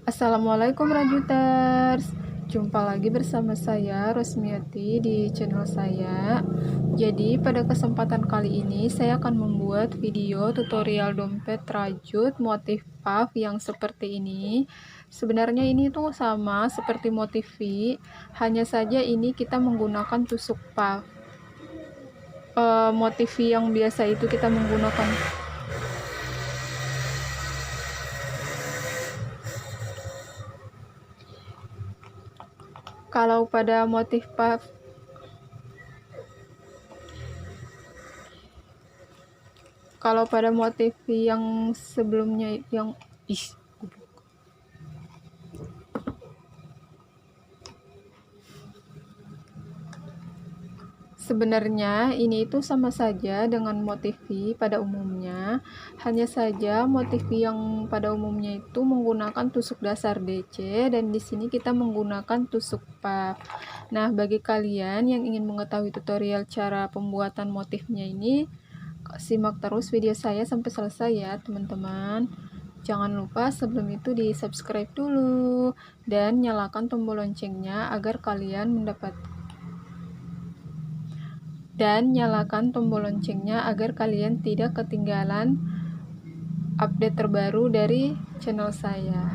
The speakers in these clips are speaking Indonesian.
Assalamualaikum Rajuters, jumpa lagi bersama saya Rosmiati di channel saya. Jadi pada kesempatan kali ini saya akan membuat video tutorial dompet rajut motif puff yang seperti ini. Sebenarnya ini tuh sama seperti motif V, hanya saja ini kita menggunakan tusuk puff. Motif V yang biasa itu kita menggunakan kalau pada motif puff yang sebelumnya yang sebenarnya ini itu sama saja dengan motif V pada umumnya, hanya saja motif V yang pada umumnya itu menggunakan tusuk dasar DC dan di sini kita menggunakan tusuk puff. Nah, bagi kalian yang ingin mengetahui tutorial cara pembuatan motifnya ini, simak terus video saya sampai selesai ya teman-teman. Jangan lupa sebelum itu di subscribe dulu dan nyalakan tombol loncengnya agar kalian tidak ketinggalan update terbaru dari channel saya.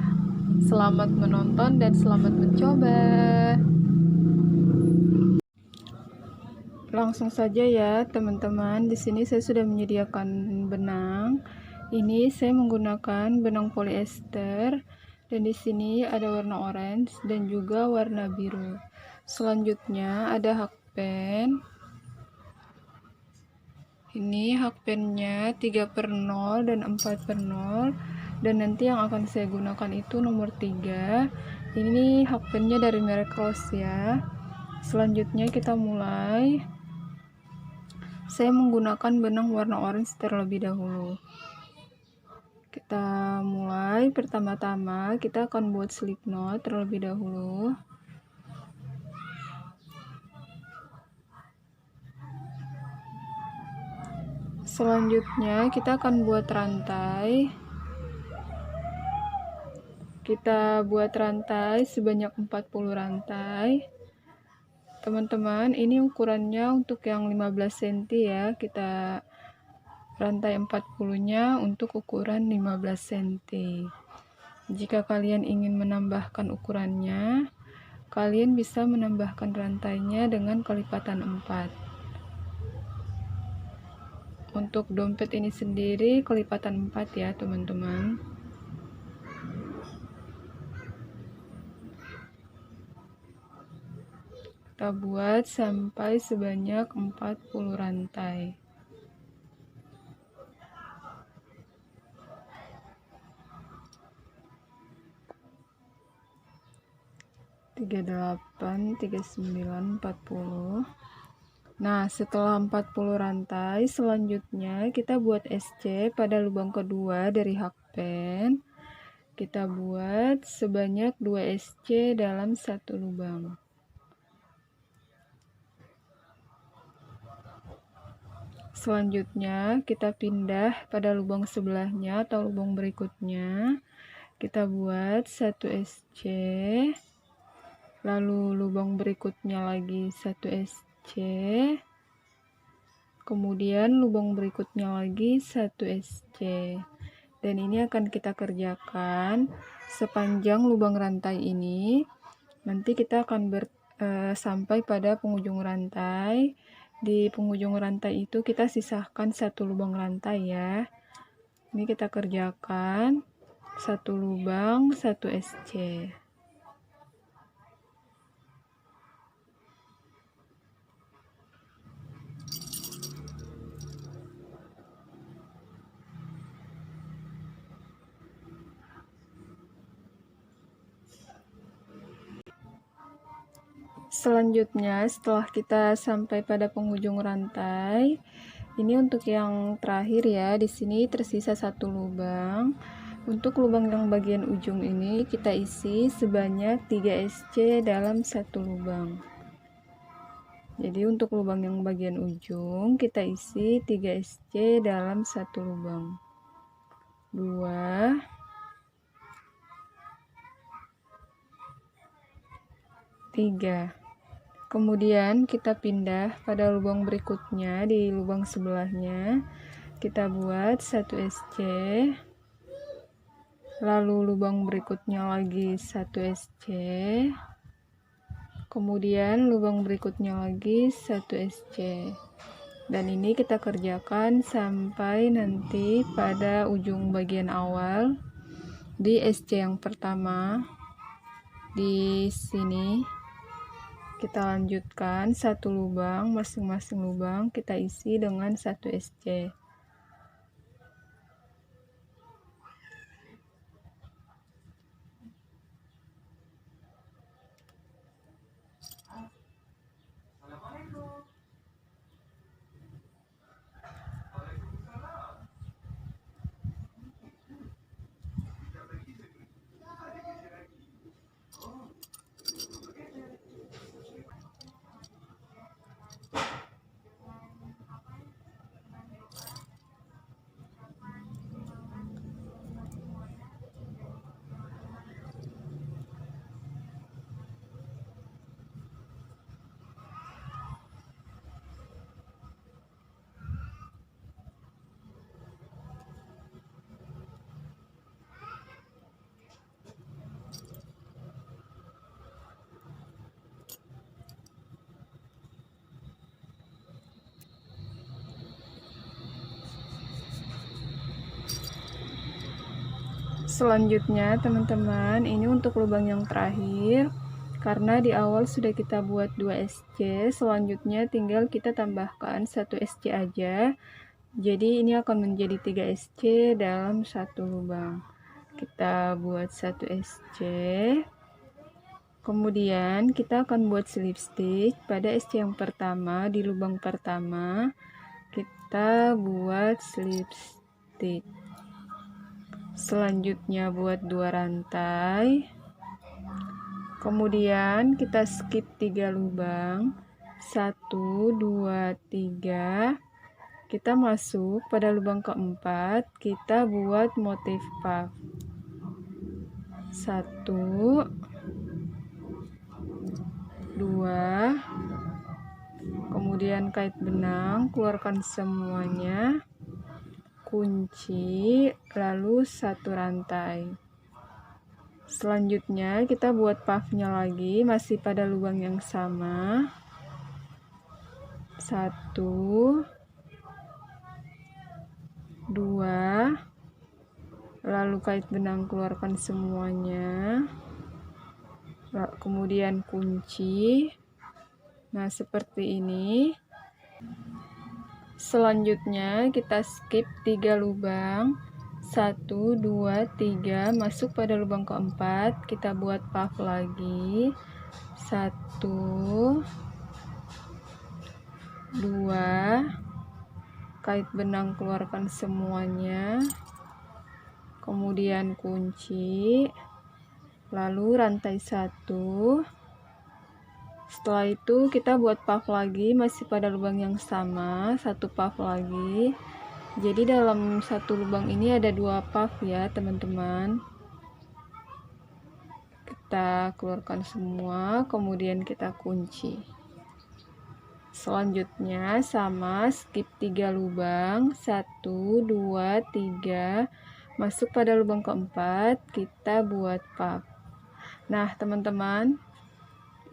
Selamat menonton dan selamat mencoba. Langsung saja ya teman-teman. Di sini saya sudah menyediakan benang. Ini saya menggunakan benang polyester dan di sini ada warna orange dan juga warna biru. Selanjutnya ada hakpen. Ini hakpennya 3/0 dan 4/0 dan nanti yang akan saya gunakan itu nomor 3. Ini hakpennya dari merek Rose ya. Selanjutnya kita mulai. Saya menggunakan benang warna orange terlebih dahulu. Kita mulai, pertama-tama kita akan buat slip knot terlebih dahulu. Selanjutnya kita akan buat rantai. Kita buat rantai sebanyak 40 rantai. Teman-teman, ini ukurannya untuk yang 15 cm ya. Kita rantai 40-nya untuk ukuran 15 cm. Jika kalian ingin menambahkan ukurannya, kalian bisa menambahkan rantainya dengan kelipatan 4. Untuk dompet ini sendiri kelipatan 4 ya teman-teman. Kita buat sampai sebanyak 40 rantai. Tiga 38, 39, 40. Nah, setelah 40 rantai, selanjutnya kita buat SC pada lubang kedua dari hakpen. Kita buat sebanyak 2 SC dalam satu lubang. Selanjutnya kita pindah pada lubang sebelahnya atau lubang berikutnya. Kita buat 1 SC. Lalu lubang berikutnya lagi 1 SC. Kemudian lubang berikutnya lagi 1 SC. Dan ini akan kita kerjakan sepanjang lubang rantai ini. Nanti kita akan sampai pada penghujung rantai. Di penghujung rantai itu kita sisahkan satu lubang rantai ya. Ini kita kerjakan satu lubang 1 SC. Selanjutnya, setelah kita sampai pada penghujung rantai, ini untuk yang terakhir ya, di sini tersisa satu lubang. Untuk lubang yang bagian ujung ini kita isi sebanyak 3 SC dalam satu lubang. Jadi untuk lubang yang bagian ujung kita isi 3 SC dalam satu lubang. 2, 3. Kemudian kita pindah pada lubang berikutnya, di lubang sebelahnya kita buat 1 SC, lalu lubang berikutnya lagi 1 SC, kemudian lubang berikutnya lagi 1 SC, dan ini kita kerjakan sampai nanti pada ujung bagian awal di SC yang pertama. Di sini kita lanjutkan satu lubang, masing-masing lubang kita isi dengan 1 SC. Selanjutnya teman-teman, ini untuk lubang yang terakhir, karena di awal sudah kita buat 2 SC, selanjutnya tinggal kita tambahkan 1 SC aja, jadi ini akan menjadi 3 SC dalam satu lubang. Kita buat 1 SC, kemudian kita akan buat slip stitch pada SC yang pertama. Di lubang pertama kita buat slip stitch, selanjutnya buat 2 rantai, kemudian kita skip 3 lubang, 1, 2, 3, kita masuk pada lubang keempat, kita buat motif puff, 1, 2, kemudian kait benang, keluarkan semuanya, kunci, lalu 1 rantai. Selanjutnya kita buat puffnya lagi, masih pada lubang yang sama, 1, 2, lalu kait benang, keluarkan semuanya, kemudian kunci. Nah seperti ini. Selanjutnya kita skip 3 lubang, 1, 2, 3, masuk pada lubang keempat, kita buat puff lagi, 1, 2, kait benang, keluarkan semuanya, kemudian kunci, lalu rantai 1. Setelah itu kita buat puff lagi, masih pada lubang yang sama, 1 puff lagi. Jadi dalam satu lubang ini ada 2 puff ya teman-teman. Kita keluarkan semua, kemudian kita kunci. Selanjutnya sama, skip 3 lubang, 1, 2, 3, masuk pada lubang keempat, kita buat puff. Nah teman-teman,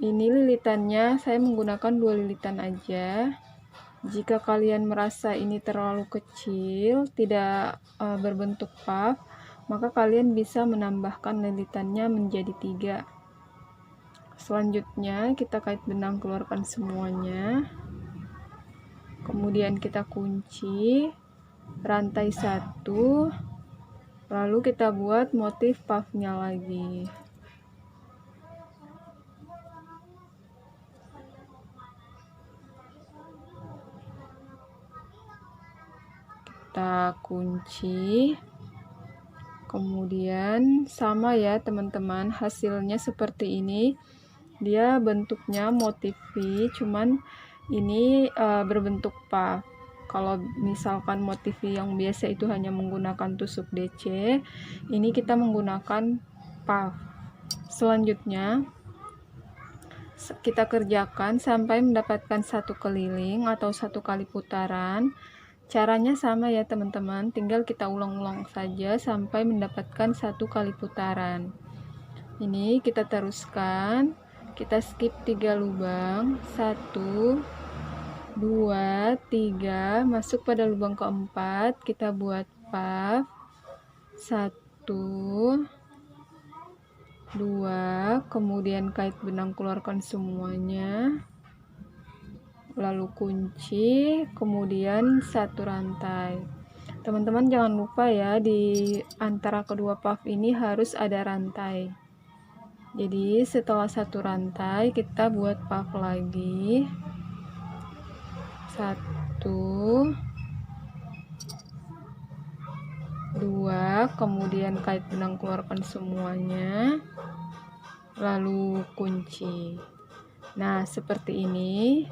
ini lilitannya saya menggunakan 2 lilitan aja. Jika kalian merasa ini terlalu kecil, tidak berbentuk puff, maka kalian bisa menambahkan lilitannya menjadi 3. Selanjutnya kita kait benang, keluarkan semuanya, kemudian kita kunci, rantai 1, lalu kita buat motif puffnya lagi. kita kunci. Kemudian sama ya teman-teman, hasilnya seperti ini. Dia bentuknya motif V, cuman ini berbentuk puff. Kalau misalkan motif V yang biasa itu hanya menggunakan tusuk DC, ini kita menggunakan puff. Selanjutnya kita kerjakan sampai mendapatkan satu keliling atau satu kali putaran. Caranya sama ya teman-teman, tinggal kita ulang-ulang saja sampai mendapatkan satu kali putaran. Ini kita teruskan, kita skip 3 lubang, 1 2 3, masuk pada lubang keempat, kita buat puff 1 2, kemudian kait benang, keluarkan semuanya, lalu kunci, kemudian satu rantai. Teman-teman jangan lupa ya, di antara kedua puff ini harus ada rantai. Jadi setelah satu rantai kita buat puff lagi, 1 2, kemudian kait benang, keluarkan semuanya, lalu kunci. Nah seperti ini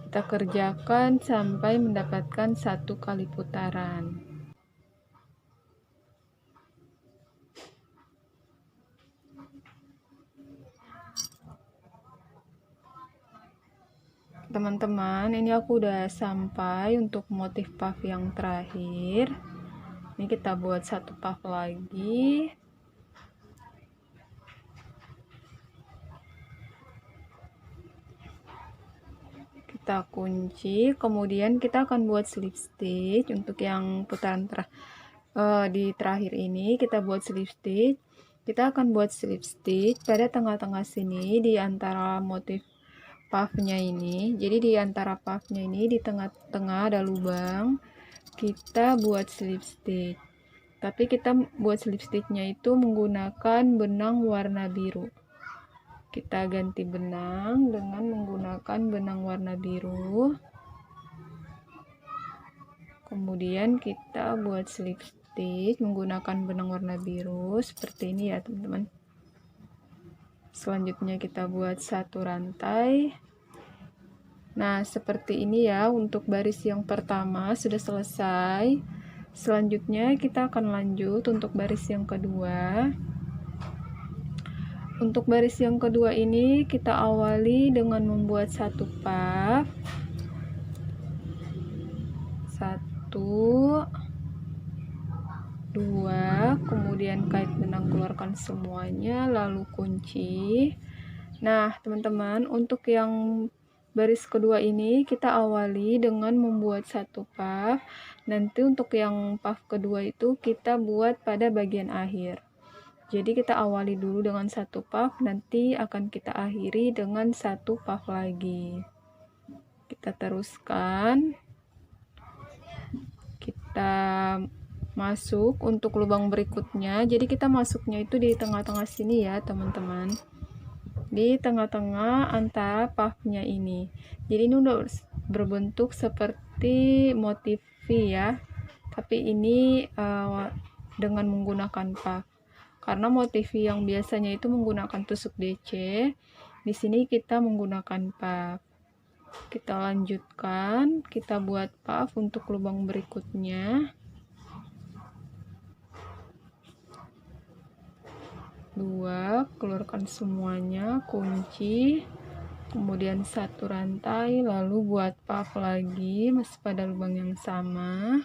kita kerjakan sampai mendapatkan satu kali putaran. Teman-teman, ini aku udah sampai untuk motif puff yang terakhir. Ini kita buat satu puff lagi. Kita kunci, kemudian kita akan buat slip stitch untuk yang putaran di terakhir ini. Kita buat slip stitch. Kita akan buat slip stitch pada tengah-tengah sini di antara motif puffnya ini. Jadi di antara puffnya ini di tengah-tengah ada lubang. Kita buat slip stitch. Tapi kita buat slip stitchnya itu menggunakan benang warna biru. Kita ganti benang dengan menggunakan benang warna biru. Kemudian kita buat slip stitch menggunakan benang warna biru seperti ini ya teman-teman. Selanjutnya kita buat satu rantai. Nah seperti ini ya, untuk baris yang pertama sudah selesai. Selanjutnya kita akan lanjut untuk baris yang kedua. Untuk baris yang kedua ini kita awali dengan membuat satu puff, 1 2, kemudian kait benang, keluarkan semuanya, lalu kunci. Nah teman-teman, untuk yang baris kedua ini kita awali dengan membuat satu puff. Nanti untuk yang puff kedua itu kita buat pada bagian akhir. Jadi kita awali dulu dengan satu puff, nanti akan kita akhiri dengan satu puff lagi. Kita teruskan, kita masuk untuk lubang berikutnya. Jadi kita masuknya itu di tengah-tengah sini ya teman-teman, di tengah-tengah antara puffnya ini. Jadi ini udah berbentuk seperti motif V ya, tapi ini dengan menggunakan puff. Karena motif yang biasanya itu menggunakan tusuk DC, di sini kita menggunakan puff. Kita lanjutkan, kita buat puff untuk lubang berikutnya. 2, keluarkan semuanya, kunci, kemudian satu rantai, lalu buat puff lagi, masih pada lubang yang sama.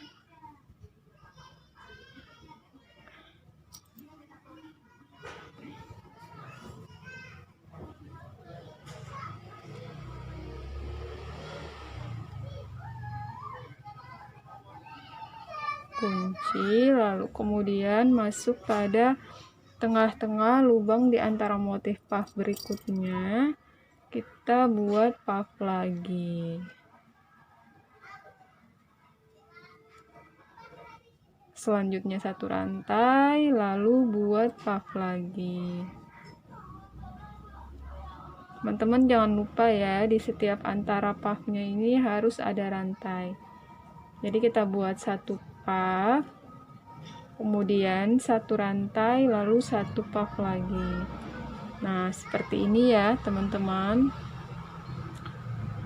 Kunci, lalu kemudian masuk pada tengah-tengah lubang di antara motif puff berikutnya, kita buat puff lagi. Selanjutnya satu rantai, lalu buat puff lagi. Teman-teman jangan lupa ya, di setiap antara puffnya ini harus ada rantai. Jadi kita buat satu puff, kemudian satu rantai, lalu satu puff lagi. Nah, seperti ini ya teman-teman.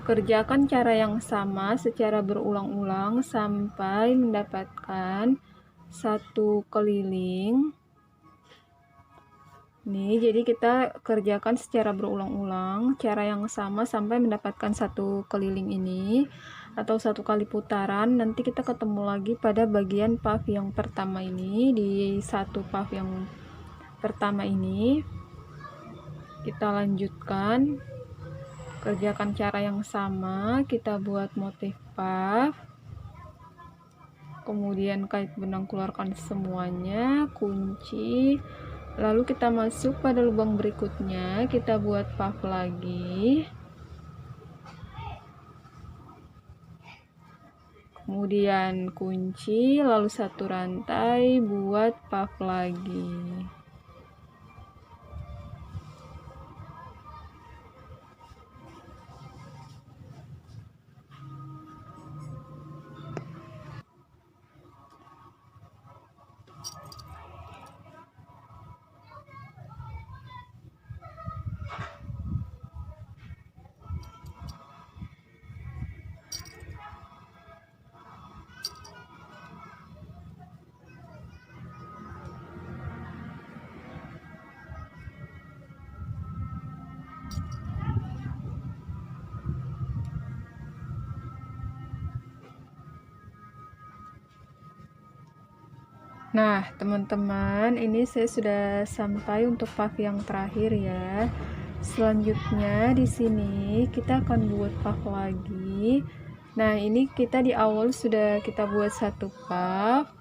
Kerjakan cara yang sama secara berulang-ulang sampai mendapatkan satu keliling. Nih, jadi kita kerjakan secara berulang-ulang cara yang sama sampai mendapatkan satu keliling ini atau satu kali putaran. Nanti kita ketemu lagi pada bagian puff yang pertama ini. Di satu puff yang pertama ini kita lanjutkan, kerjakan cara yang sama, kita buat motif puff, kemudian kait benang, keluarkan semuanya, kunci. Lalu kita masuk pada lubang berikutnya, kita buat puff lagi. Kemudian kunci, lalu satu rantai, buat puff lagi. Nah, teman-teman, ini saya sudah sampai untuk puff yang terakhir ya. Selanjutnya di sini kita akan buat puff lagi. Nah, ini kita di awal sudah kita buat satu puff.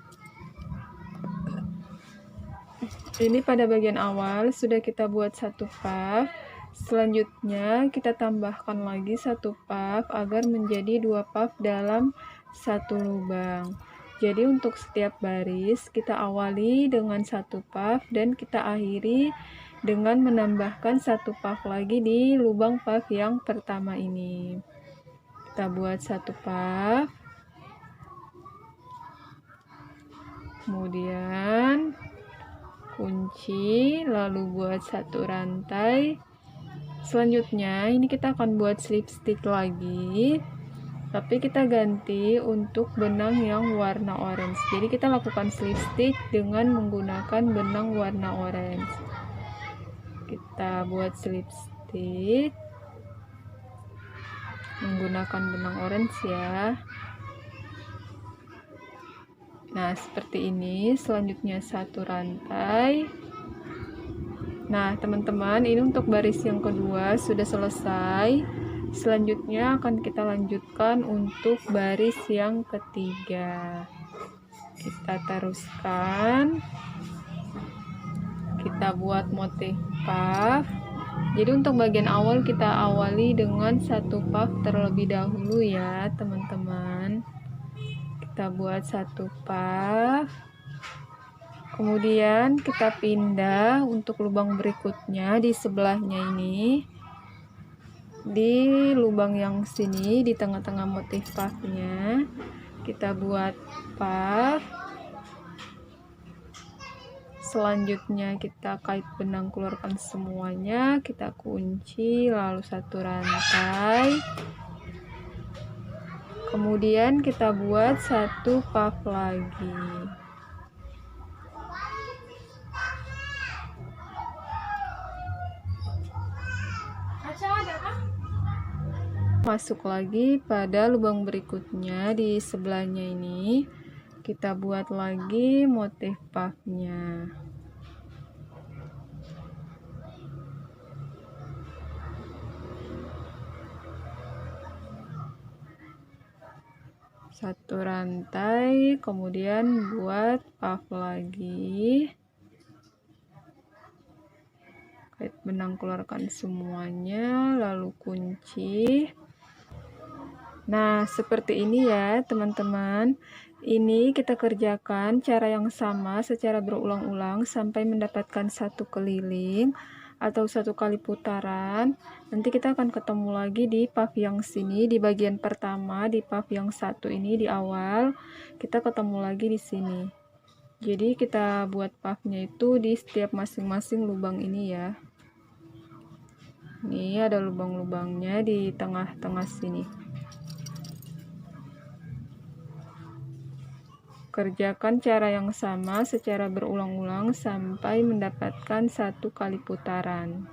Ini pada bagian awal sudah kita buat satu puff. Selanjutnya kita tambahkan lagi satu puff agar menjadi dua puff dalam satu lubang. Jadi untuk setiap baris kita awali dengan satu puff dan kita akhiri dengan menambahkan satu puff lagi di lubang puff yang pertama ini. Kita buat satu puff, kemudian kunci, lalu buat satu rantai. Selanjutnya ini kita akan buat slip stitch lagi, tapi kita ganti untuk benang yang warna orange. Jadi kita lakukan slip stitch dengan menggunakan benang warna orange. Kita buat slip stitch menggunakan benang orange ya. Nah, seperti ini. Selanjutnya satu rantai. Nah, teman-teman, ini untuk baris yang kedua sudah selesai. Selanjutnya akan kita lanjutkan untuk baris yang ketiga. Kita teruskan. Kita buat motif puff. Jadi untuk bagian awal kita awali dengan satu puff terlebih dahulu ya, teman-teman. Kita buat satu puff. Kemudian kita pindah untuk lubang berikutnya di sebelahnya ini. Di lubang yang sini di tengah-tengah motif puffnya kita buat puff. Selanjutnya kita kait benang, keluarkan semuanya, kita kunci, lalu satu rantai. Kemudian kita buat satu puff lagi. Masuk lagi pada lubang berikutnya di sebelahnya ini, kita buat lagi motif puffnya. Satu rantai, kemudian buat puff lagi. Kait benang, keluarkan semuanya, lalu kunci. Nah, seperti ini ya teman-teman. Ini kita kerjakan cara yang sama secara berulang-ulang sampai mendapatkan satu keliling atau 1 kali putaran. Nanti kita akan ketemu lagi di puff yang sini, di bagian pertama, di puff yang satu ini di awal. Kita ketemu lagi di sini. Jadi kita buat puffnya itu di setiap masing-masing lubang ini ya. Ini ada lubang-lubangnya di tengah-tengah sini. Kerjakan cara yang sama secara berulang-ulang sampai mendapatkan 1 kali putaran.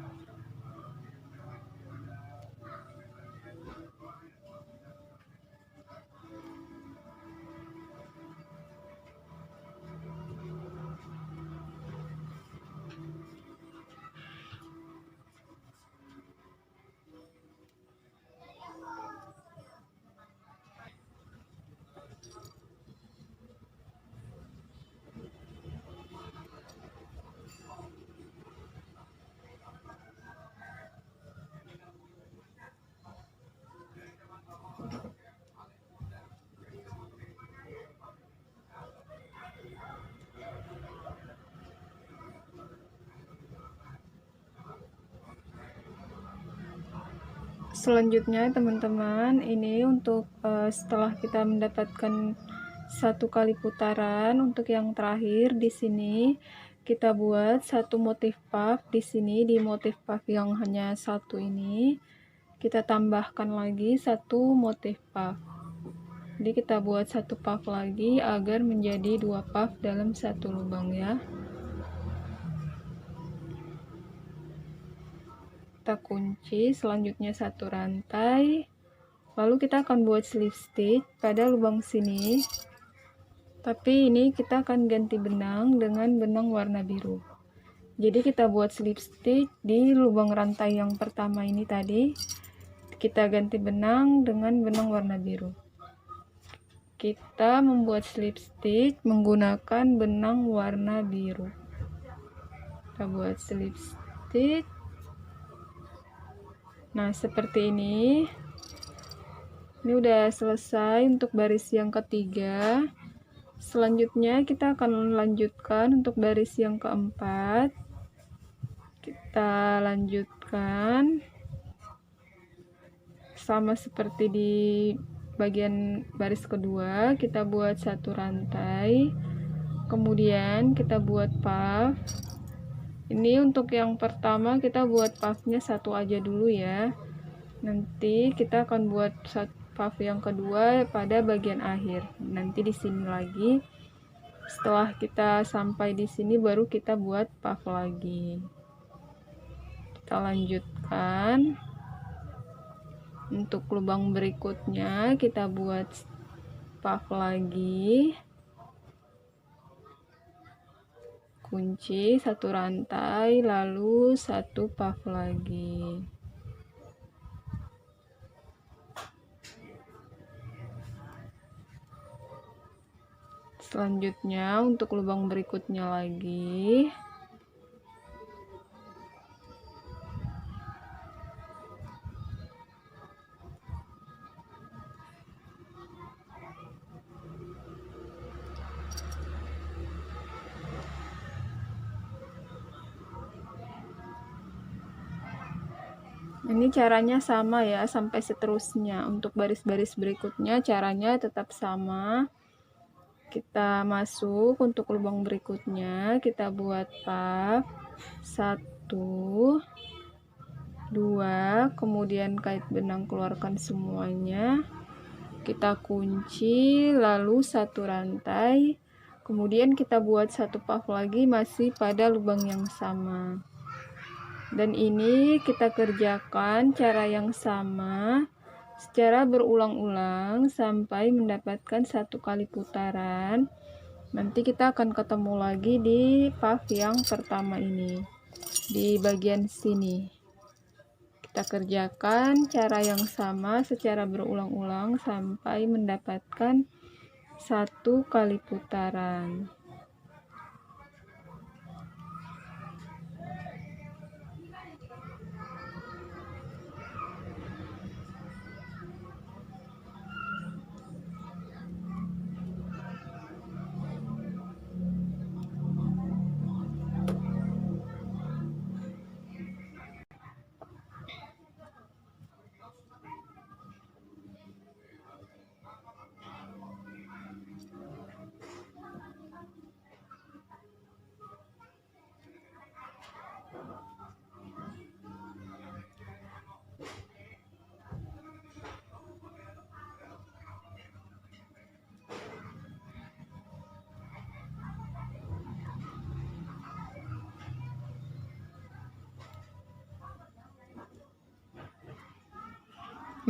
Selanjutnya teman-teman, ini untuk setelah kita mendapatkan 1 kali putaran, untuk yang terakhir di sini kita buat 1 motif puff di sini, di motif puff yang hanya 1 ini kita tambahkan lagi 1 motif puff. Jadi kita buat 1 puff lagi agar menjadi 2 puff dalam 1 lubang ya. Kita kunci, selanjutnya 1 rantai, lalu kita akan buat slip stitch pada lubang sini, tapi ini kita akan ganti benang dengan benang warna biru. Jadi kita buat slip stitch di lubang rantai yang pertama ini tadi, kita ganti benang dengan benang warna biru. Kita membuat slip stitch menggunakan benang warna biru. Kita buat slip stitch. Nah, seperti ini. Ini udah selesai untuk baris yang ketiga. Selanjutnya kita akan lanjutkan untuk baris yang keempat. Kita lanjutkan sama seperti di bagian baris kedua. Kita buat 1 rantai, kemudian kita buat puff. Ini untuk yang pertama kita buat puffnya 1 aja dulu ya. Nanti kita akan buat puff yang kedua pada bagian akhir. Nanti di sini lagi. Setelah kita sampai di sini baru kita buat puff lagi. Kita lanjutkan. Untuk lubang berikutnya kita buat puff lagi. Kunci 1 rantai, lalu 1 puff lagi. Selanjutnya untuk lubang berikutnya lagi. Ini caranya sama ya sampai seterusnya. Untuk baris-baris berikutnya caranya tetap sama. Kita masuk untuk lubang berikutnya, kita buat puff 1, 2, kemudian kait benang keluarkan semuanya. Kita kunci, lalu 1 rantai, kemudian kita buat 1 puff lagi masih pada lubang yang sama. Dan ini kita kerjakan cara yang sama secara berulang-ulang sampai mendapatkan 1 kali putaran. Nanti kita akan ketemu lagi di puff yang pertama ini, di bagian sini. Kita kerjakan cara yang sama secara berulang-ulang sampai mendapatkan 1 kali putaran.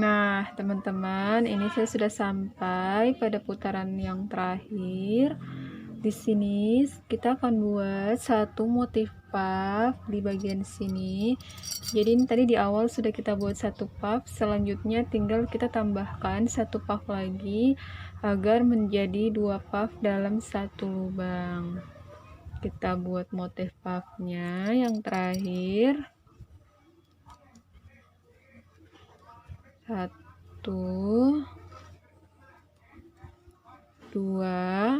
Nah, teman-teman, ini saya sudah sampai pada putaran yang terakhir. Di sini kita akan buat satu motif puff di bagian sini. Jadi ini tadi di awal sudah kita buat satu puff, selanjutnya tinggal kita tambahkan satu puff lagi agar menjadi dua puff dalam satu lubang. Kita buat motif puffnya yang terakhir. Satu, dua,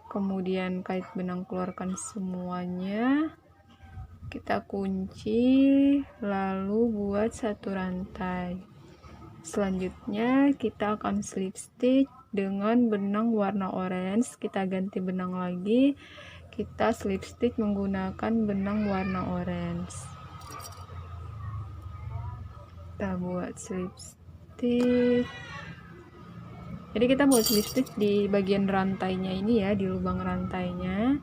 kemudian kait benang keluarkan semuanya, kita kunci, lalu buat satu rantai. Selanjutnya kita akan slip stitch dengan benang warna orange. Kita ganti benang lagi, kita slip stitch menggunakan benang warna orange. Kita buat slip stitch. Jadi kita buat slip stitch di bagian rantainya ini ya, di lubang rantainya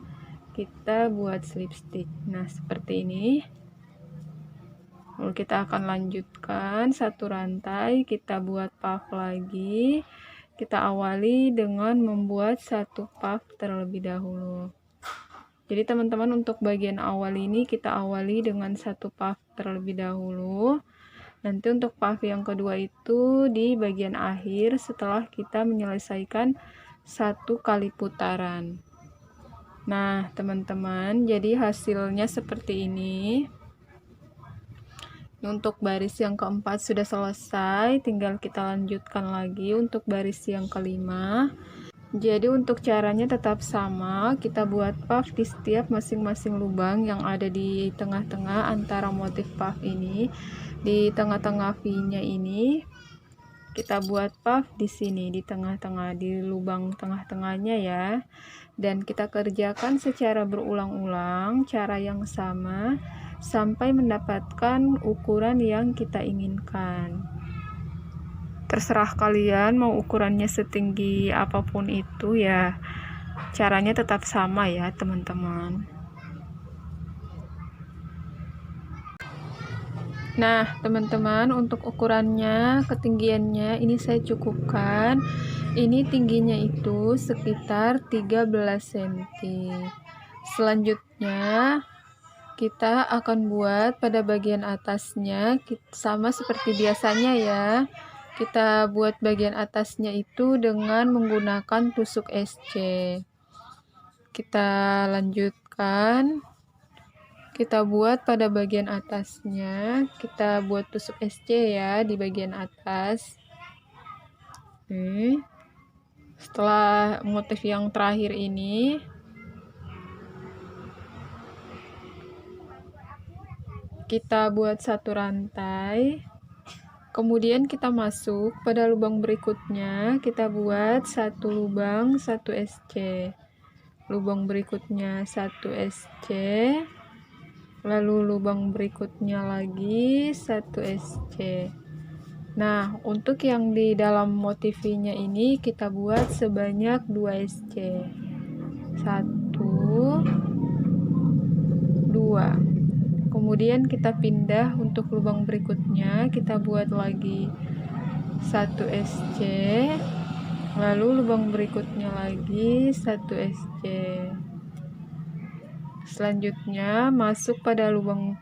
kita buat slip stitch. Nah, seperti ini. Lalu kita akan lanjutkan satu rantai, kita buat puff lagi. Kita awali dengan membuat satu puff terlebih dahulu. Jadi teman-teman, untuk bagian awal ini kita awali dengan satu puff terlebih dahulu. Nanti untuk puff yang kedua itu di bagian akhir setelah kita menyelesaikan satu kali putaran. Nah, teman-teman, jadi hasilnya seperti ini. Untuk baris yang keempat sudah selesai, tinggal kita lanjutkan lagi untuk baris yang kelima. Jadi untuk caranya tetap sama, kita buat puff di setiap masing-masing lubang yang ada di tengah-tengah antara motif puff ini. Di tengah-tengah V-nya ini kita buat puff di sini di tengah-tengah, di lubang tengah-tengahnya ya. Dan kita kerjakan secara berulang-ulang cara yang sama sampai mendapatkan ukuran yang kita inginkan. Terserah kalian mau ukurannya setinggi apapun itu ya, caranya tetap sama ya teman-teman. Nah, teman-teman, untuk ukurannya, ketinggiannya ini saya cukupkan. Ini tingginya itu sekitar 13 cm. Selanjutnya, kita akan buat pada bagian atasnya sama seperti biasanya ya. Kita buat bagian atasnya itu dengan menggunakan tusuk SC. Kita lanjutkan. Kita buat pada bagian atasnya, kita buat tusuk SC ya di bagian atas. Setelah motif yang terakhir ini, kita buat satu rantai, kemudian kita masuk pada lubang berikutnya, kita buat satu lubang, satu SC, lubang berikutnya satu SC, lalu lubang berikutnya lagi satu SC. Nah, untuk yang di dalam motifnya ini kita buat sebanyak 2 SC. 1 2. Kemudian kita pindah untuk lubang berikutnya, kita buat lagi 1 SC. Lalu lubang berikutnya lagi 1 SC. Selanjutnya masuk pada lubang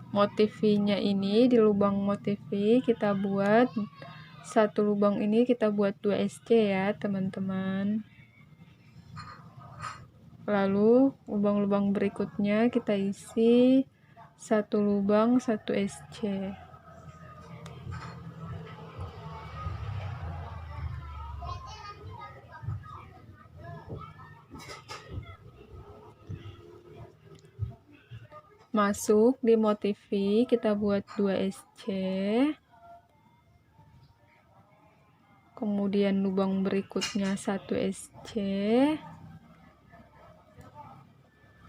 motif V-nya ini, di lubang motif V kita buat satu lubang ini, kita buat 2 SC ya teman-teman. Lalu lubang-lubang berikutnya kita isi satu lubang, satu SC. Masuk di motif V, kita buat 2 SC. Kemudian lubang berikutnya 1 SC.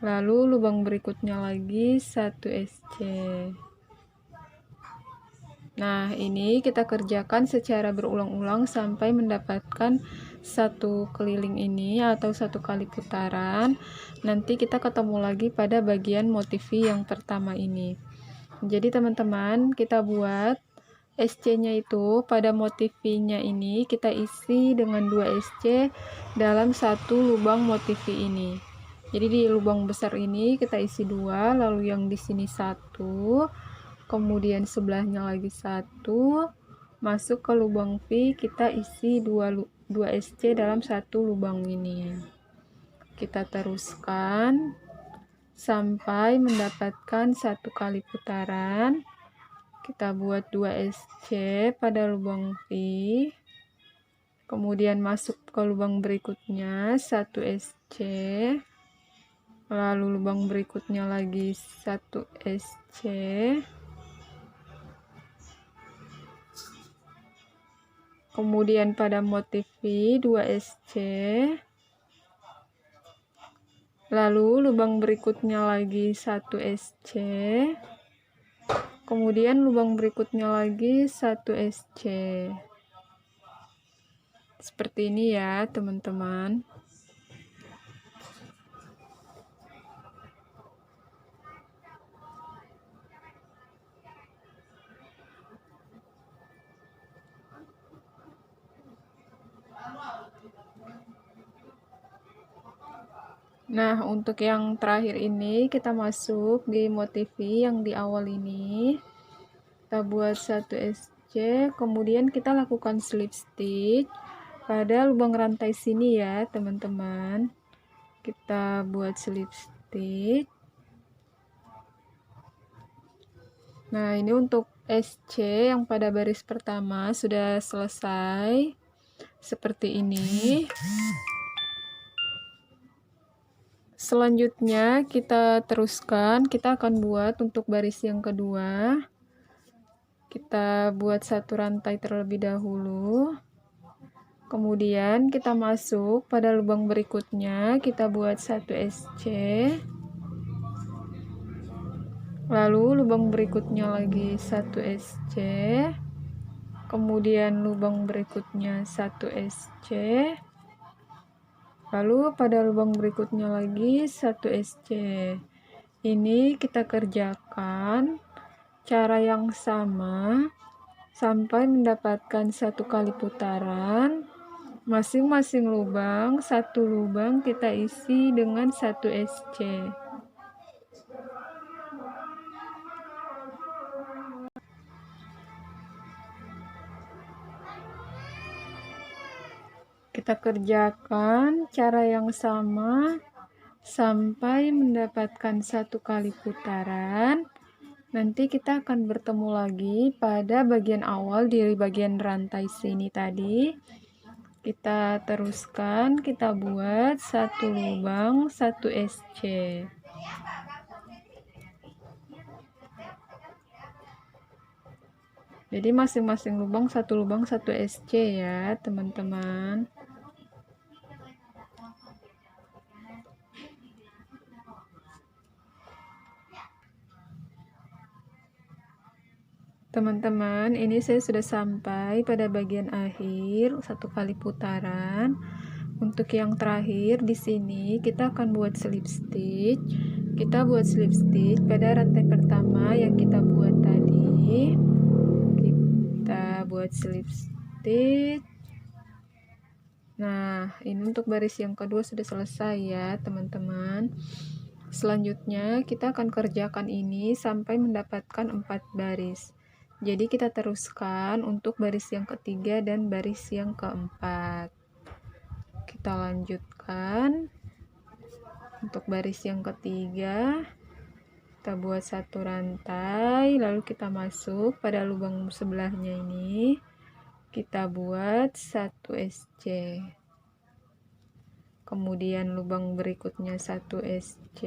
Lalu lubang berikutnya lagi 1 SC. Nah, ini kita kerjakan secara berulang-ulang sampai mendapatkan satu keliling ini atau satu kali putaran. Nanti kita ketemu lagi pada bagian motif V yang pertama ini. Jadi teman-teman, kita buat SC-nya itu pada motif V-nya ini kita isi dengan 2 SC dalam satu lubang motif V ini. Jadi di lubang besar ini kita isi 2, lalu yang di sini 1, kemudian sebelahnya lagi 1, masuk ke lubang V kita isi 2 SC dalam satu lubang ini. Kita teruskan sampai mendapatkan 1 kali putaran. Kita buat 2 SC pada lubang V, kemudian masuk ke lubang berikutnya 1 SC, lalu lubang berikutnya lagi 1 SC, kemudian pada motif V 2 SC, lalu lubang berikutnya lagi 1 SC, kemudian lubang berikutnya lagi 1 SC. Seperti ini ya teman-teman. Nah, untuk yang terakhir ini kita masuk di motif V yang di awal ini. Kita buat 1 SC, kemudian kita lakukan slip stitch pada lubang rantai sini ya teman-teman. Kita buat slip stitch. Nah, ini untuk SC yang pada baris pertama sudah selesai seperti ini. Selanjutnya kita teruskan, kita akan buat untuk baris yang kedua. Kita buat 1 rantai terlebih dahulu, kemudian kita masuk pada lubang berikutnya, kita buat 1 SC, lalu lubang berikutnya lagi 1 SC, kemudian lubang berikutnya 1 SC, lalu pada lubang berikutnya lagi 1 SC. Ini kita kerjakan cara yang sama sampai mendapatkan 1 kali putaran. Masing-masing lubang, 1 lubang kita isi dengan 1 SC. Kita kerjakan cara yang sama sampai mendapatkan 1 kali putaran. Nanti kita akan bertemu lagi pada bagian awal di bagian rantai sini tadi. Kita teruskan, kita buat 1 lubang 1 SC. Jadi masing-masing lubang 1 SC ya teman-teman. Teman-teman, ini saya sudah sampai pada bagian akhir 1 kali putaran. Untuk yang terakhir di sini kita akan buat slip stitch. Kita buat slip stitch pada rantai pertama yang kita buat tadi. Kita buat slip stitch. Nah, ini untuk baris yang kedua sudah selesai ya, teman-teman. Selanjutnya kita akan kerjakan ini sampai mendapatkan 4 baris. Jadi kita teruskan untuk baris yang ketiga dan baris yang keempat. Kita lanjutkan untuk baris yang ketiga. Kita buat 1 rantai, lalu kita masuk pada lubang sebelahnya ini. Kita buat 1 SC. Kemudian lubang berikutnya 1 SC.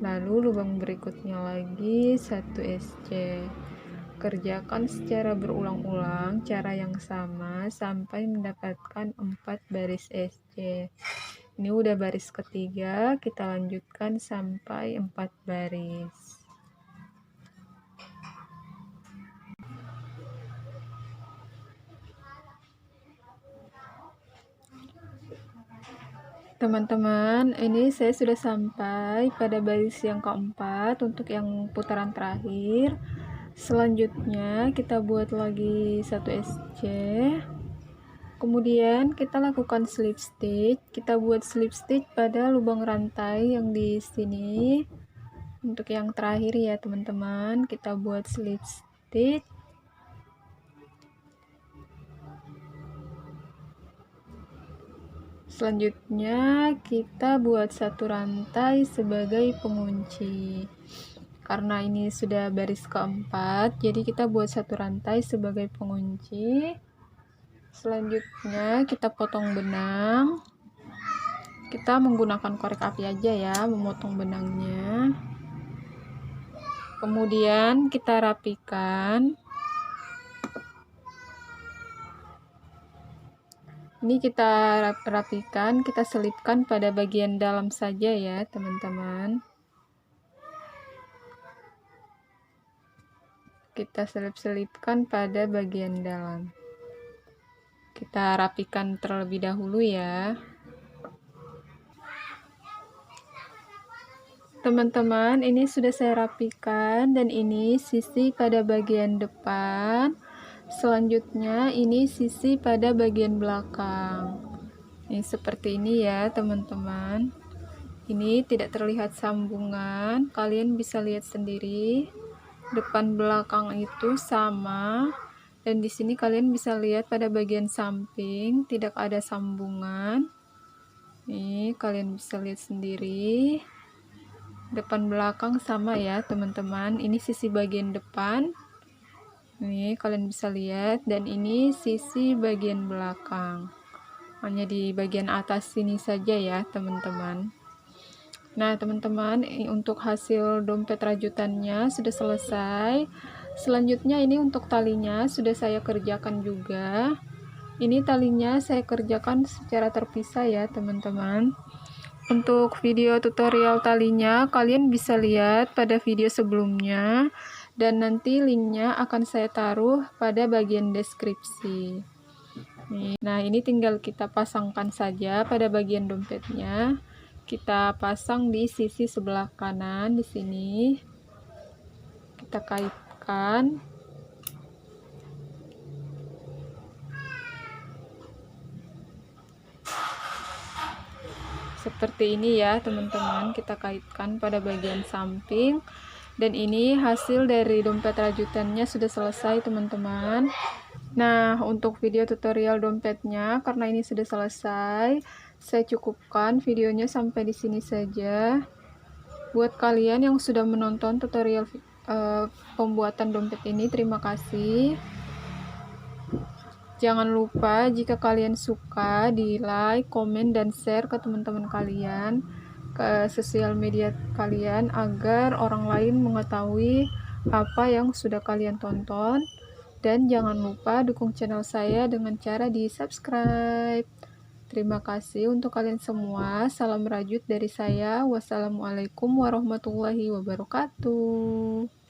Lalu lubang berikutnya lagi 1 SC. Kerjakan secara berulang-ulang cara yang sama sampai mendapatkan 4 baris SC. Ini udah baris ketiga, kita lanjutkan sampai 4 baris. Teman-teman, ini saya sudah sampai pada baris yang keempat untuk yang putaran terakhir. Selanjutnya kita buat lagi 1 SC. Kemudian kita lakukan slip stitch. Kita buat slip stitch pada lubang rantai yang di sini. Untuk yang terakhir ya teman-teman, kita buat slip stitch. Selanjutnya kita buat 1 rantai sebagai pengunci. Karena ini sudah baris keempat, jadi kita buat 1 rantai sebagai pengunci. Selanjutnya kita potong benang. Kita menggunakan korek api aja ya, memotong benangnya. Kemudian kita rapikan. Ini kita rapikan, kita selipkan pada bagian dalam saja ya teman-teman. Kita selip-selipkan pada bagian dalam. Kita rapikan terlebih dahulu ya. Teman-teman, ini sudah saya rapikan dan ini sisi pada bagian depan. Selanjutnya ini sisi pada bagian belakang. Ini seperti ini ya teman-teman. Ini tidak terlihat sambungan, kalian bisa lihat sendiri. Depan belakang itu sama. Dan di sini kalian bisa lihat pada bagian samping tidak ada sambungan. Nih, kalian bisa lihat sendiri. Depan belakang sama ya, teman-teman. Ini sisi bagian depan. Nih, kalian bisa lihat dan ini sisi bagian belakang. Hanya di bagian atas sini saja ya, teman-teman. Nah, teman-teman, untuk hasil dompet rajutannya sudah selesai. Selanjutnya ini untuk talinya sudah saya kerjakan juga. Ini talinya saya kerjakan secara terpisah ya teman-teman. Untuk video tutorial talinya kalian bisa lihat pada video sebelumnya. Dan nanti linknya akan saya taruh pada bagian deskripsi. Nah, ini tinggal kita pasangkan saja pada bagian dompetnya. Kita pasang di sisi sebelah kanan di sini. Kita kaitkan. Seperti ini ya teman-teman, kita kaitkan pada bagian samping. Dan ini hasil dari dompet rajutannya sudah selesai teman-teman. Nah, untuk video tutorial dompetnya karena ini sudah selesai, saya cukupkan videonya sampai di sini saja. Buat kalian yang sudah menonton tutorial pembuatan dompet ini, terima kasih. Jangan lupa jika kalian suka di like, komen, dan share ke teman-teman kalian, ke sosial media kalian agar orang lain mengetahui apa yang sudah kalian tonton. Dan jangan lupa dukung channel saya dengan cara di subscribe. Terima kasih untuk kalian semua. Salam rajut dari saya. Wassalamualaikum warahmatullahi wabarakatuh.